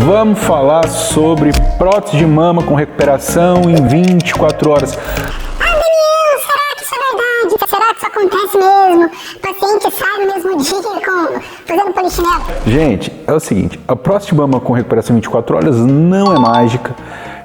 Vamos falar sobre prótese de mama com recuperação em 24 horas. Daniel, será que isso é verdade? Será que isso acontece mesmo? O paciente sai no mesmo dia fazendo polichinelo? Gente, é o seguinte, a prótese de mama com recuperação em 24 horas não é mágica.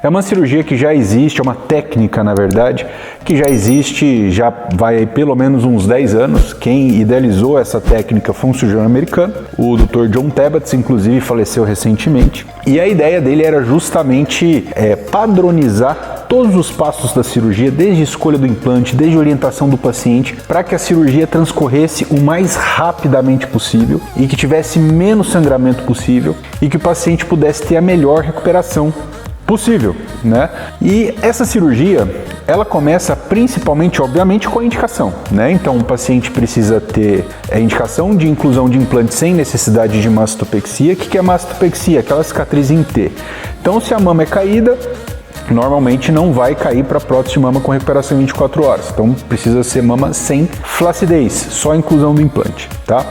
É uma cirurgia que já existe, é uma técnica, na verdade, que já existe, já vai aí pelo menos uns 10 anos. Quem idealizou essa técnica foi um cirurgião americano, o Dr. John Tebbets, inclusive faleceu recentemente. E a ideia dele era justamente padronizar todos os passos da cirurgia, desde a escolha do implante, desde a orientação do paciente, para que a cirurgia transcorresse o mais rapidamente possível e que tivesse menos sangramento possível e que o paciente pudesse ter a melhor recuperação possível, né? E essa cirurgia, ela começa principalmente, obviamente, com a indicação, né? Então, o paciente precisa ter a indicação de inclusão de implante sem necessidade de mastopexia. O que é mastopexia? Aquela cicatriz em T. Então, se a mama é caída, normalmente não vai cair para prótese de mama com recuperação em 24 horas. Então, precisa ser mama sem flacidez, só a inclusão do implante, tá?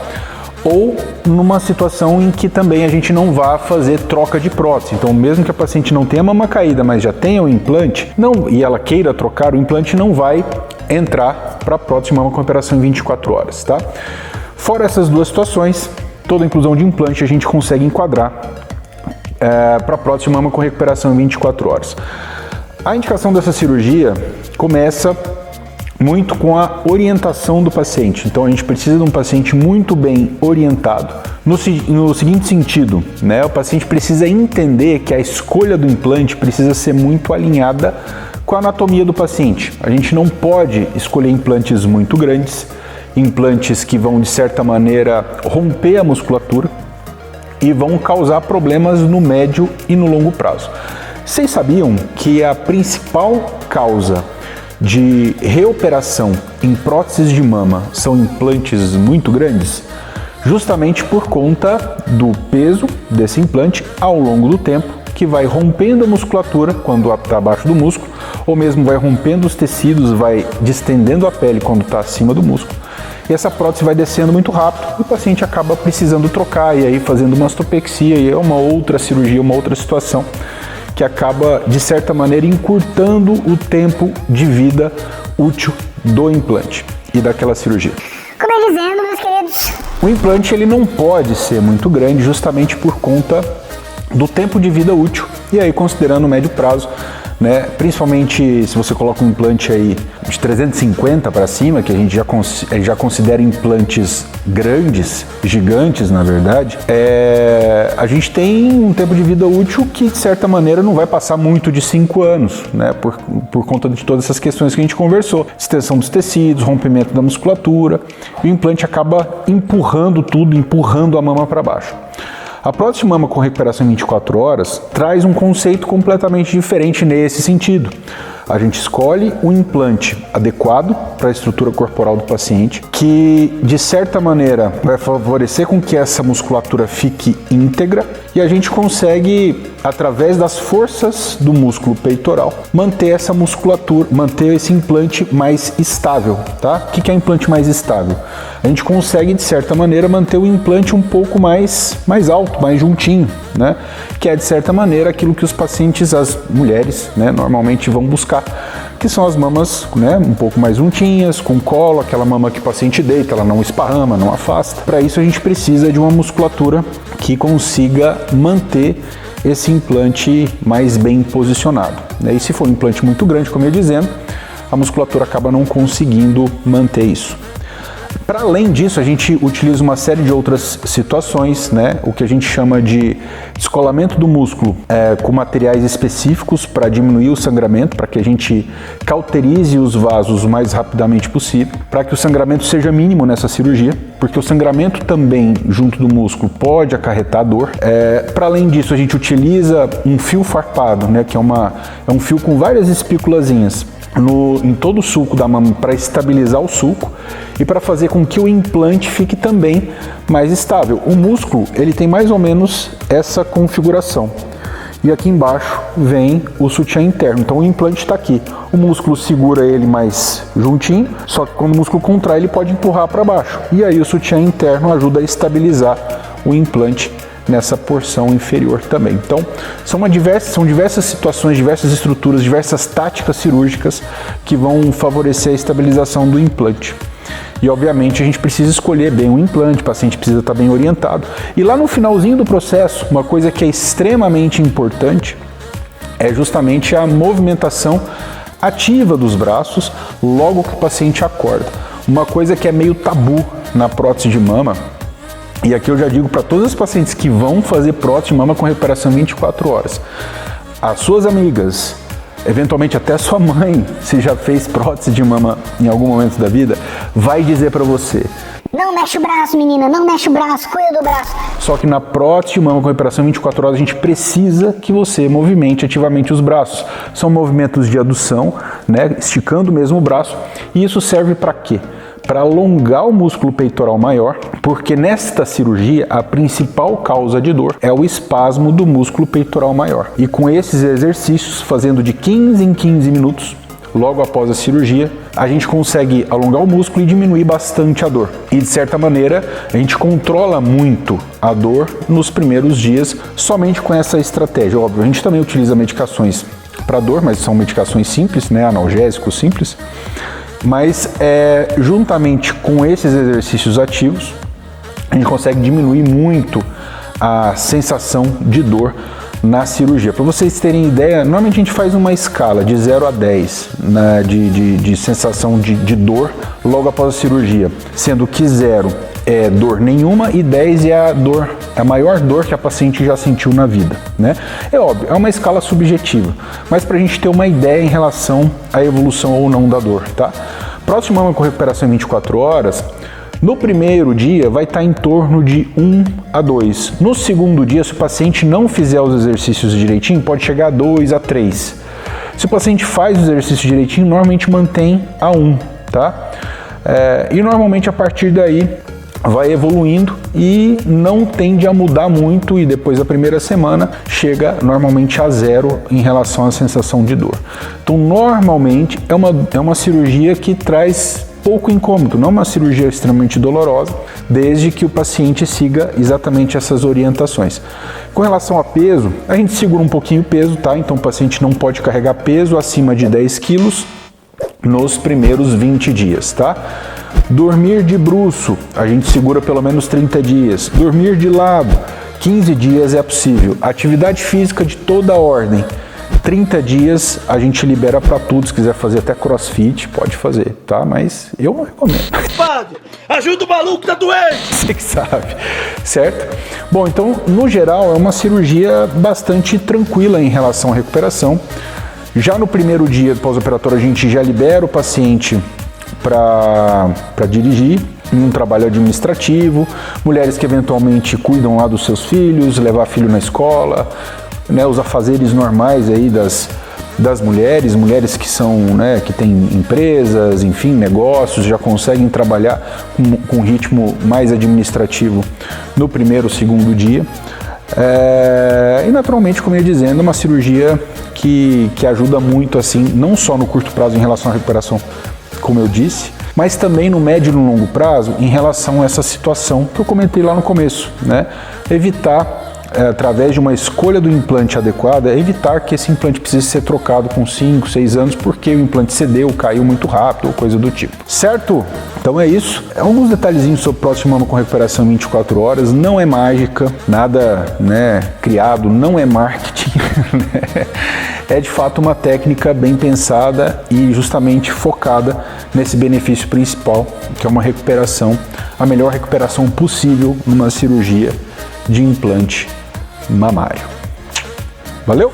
Ou numa situação em que também a gente não vá fazer troca de prótese. Então, mesmo que a paciente não tenha mama caída, mas já tenha o implante, e ela queira trocar, o implante não vai entrar para prótese de mama com recuperação em 24 horas, tá? Fora essas duas situações, toda a inclusão de implante a gente consegue enquadrar para prótese de mama com recuperação em 24 horas. A indicação dessa cirurgia começa muito com a orientação do paciente. Então a gente precisa de um paciente muito bem orientado no seguinte sentido, né? O paciente precisa entender que a escolha do implante precisa ser muito alinhada com a anatomia do paciente. A gente não pode escolher implantes muito grandes, implantes que vão de certa maneira romper a musculatura e vão causar problemas no médio e no longo prazo. Vocês sabiam que a principal causa de reoperação em próteses de mama são implantes muito grandes? Justamente por conta do peso desse implante ao longo do tempo, que vai rompendo a musculatura quando está abaixo do músculo, ou mesmo vai rompendo os tecidos, vai distendendo a pele quando está acima do músculo. E essa prótese vai descendo muito rápido e o paciente acaba precisando trocar e aí fazendo mastopexia, e é uma outra cirurgia, uma outra situação que acaba, de certa maneira, encurtando o tempo de vida útil do implante e daquela cirurgia. Como eu dizendo, meus queridos, o implante ele não pode ser muito grande justamente por conta do tempo de vida útil, e aí considerando o médio prazo, né? Principalmente se você coloca um implante aí de 350 para cima, que a gente já considera implantes grandes, gigantes na verdade, a gente tem um tempo de vida útil que de certa maneira não vai passar muito de 5 anos, né? Por conta de todas essas questões que a gente conversou, extensão dos tecidos, rompimento da musculatura, e o implante acaba empurrando tudo, empurrando a mama para baixo. A prótese de mama com recuperação em 24 horas traz um conceito completamente diferente nesse sentido. A gente escolhe um implante adequado para a estrutura corporal do paciente, que de certa maneira vai favorecer com que essa musculatura fique íntegra, e a gente consegue, através das forças do músculo peitoral, manter essa musculatura, manter esse implante mais estável, tá? O que é implante mais estável? A gente consegue, de certa maneira, manter o implante um pouco mais alto, mais juntinho, né? Que é, de certa maneira, aquilo que os pacientes, as mulheres, né, normalmente vão buscar, que são as mamas, né, um pouco mais juntinhas, com colo, aquela mama que o paciente deita, ela não esparrama, não afasta. Para isso a gente precisa de uma musculatura que consiga manter esse implante mais bem posicionado, né? E se for um implante muito grande, como eu ia dizendo, a musculatura acaba não conseguindo manter isso. Para além disso, a gente utiliza uma série de outras situações, né? O que a gente chama de descolamento do músculo com materiais específicos para diminuir o sangramento, para que a gente cauterize os vasos o mais rapidamente possível, para que o sangramento seja mínimo nessa cirurgia, porque o sangramento também junto do músculo pode acarretar dor. Para além disso, a gente utiliza um fio farpado, né? Que é um fio com várias espículazinhas em todo o sulco da mama para estabilizar o sulco e para fazer com que o implante fique também mais estável. O músculo ele tem mais ou menos essa configuração e aqui embaixo vem o sutiã interno, então o implante está aqui. O músculo segura ele mais juntinho, só que quando o músculo contrai ele pode empurrar para baixo e aí o sutiã interno ajuda a estabilizar o implante nessa porção inferior também. Então, são diversas situações, diversas estruturas, diversas táticas cirúrgicas que vão favorecer a estabilização do implante. E obviamente a gente precisa escolher bem o implante, o paciente precisa estar bem orientado. E lá no finalzinho do processo, uma coisa que é extremamente importante é justamente a movimentação ativa dos braços logo que o paciente acorda. Uma coisa que é meio tabu na prótese de mama, e aqui eu já digo para todos os pacientes que vão fazer prótese de mama com recuperação 24 horas, as suas amigas, eventualmente até sua mãe, se já fez prótese de mama em algum momento da vida, vai dizer para você: não mexe o braço, menina, não mexe o braço, cuida do braço. Só que na prótese de mama com recuperação 24 horas a gente precisa que você movimente ativamente os braços. São movimentos de adução, né, esticando mesmo o braço. E isso serve para quê? Para alongar o músculo peitoral maior, porque nesta cirurgia a principal causa de dor é o espasmo do músculo peitoral maior. E com esses exercícios, fazendo de 15 em 15 minutos, logo após a cirurgia, a gente consegue alongar o músculo e diminuir bastante a dor. E de certa maneira, a gente controla muito a dor nos primeiros dias somente com essa estratégia. Óbvio, a gente também utiliza medicações para dor, mas são medicações simples, né, analgésicos simples. Mas juntamente com esses exercícios ativos, a gente consegue diminuir muito a sensação de dor na cirurgia. Para vocês terem ideia, normalmente a gente faz uma escala de 0 a 10 né, de sensação de dor logo após a cirurgia, sendo que 0 é dor nenhuma e 10 é a maior dor que a paciente já sentiu na vida, né? É óbvio, é uma escala subjetiva, mas para a gente ter uma ideia em relação à evolução ou não da dor, tá? Prótese de mama com recuperação em 24 horas, no primeiro dia vai estar em torno de 1 a 2. No segundo dia, se o paciente não fizer os exercícios direitinho, pode chegar a 2 a 3. Se o paciente faz os exercícios direitinho, normalmente mantém a 1, tá? E normalmente a partir daí vai evoluindo e não tende a mudar muito, e depois da primeira semana chega normalmente a 0 em relação à sensação de dor. Então normalmente é uma cirurgia que traz pouco incômodo, não uma cirurgia extremamente dolorosa, desde que o paciente siga exatamente essas orientações. Com relação a peso, a gente segura um pouquinho o peso, tá? Então o paciente não pode carregar peso acima de 10 quilos nos primeiros 20 dias, tá? Dormir de bruço, a gente segura pelo menos 30 dias. Dormir de lado, 15 dias é possível. Atividade física de toda ordem, 30 dias a gente libera para tudo. Se quiser fazer até crossfit, pode fazer, tá? Mas eu não recomendo. Padre, ajuda o maluco que tá doente! Você que sabe, certo? Bom, então, no geral, é uma cirurgia bastante tranquila em relação à recuperação. Já no primeiro dia pós-operatório, a gente já libera o paciente para dirigir em um trabalho administrativo, mulheres que eventualmente cuidam lá dos seus filhos, levar filho na escola, né, os afazeres normais aí das mulheres que são, né, que têm empresas, enfim, negócios, já conseguem trabalhar com um ritmo mais administrativo no primeiro, segundo dia. E naturalmente, como eu ia dizendo, é uma cirurgia que ajuda muito, assim, não só no curto prazo em relação à recuperação, como eu disse, mas também no médio e no longo prazo em relação a essa situação que eu comentei lá no começo, né? Evitar, através de uma escolha do implante adequada, evitar que esse implante precise ser trocado com 5, 6 anos porque o implante cedeu, caiu muito rápido ou coisa do tipo. Certo? Então é isso. Alguns detalhezinhos sobre prótese de mama com recuperação em 24 horas. Não é mágica, nada, né, criado, não é marketing. Né? É de fato uma técnica bem pensada e justamente focada nesse benefício principal, que é uma recuperação, a melhor recuperação possível numa cirurgia de implante mamário. Valeu?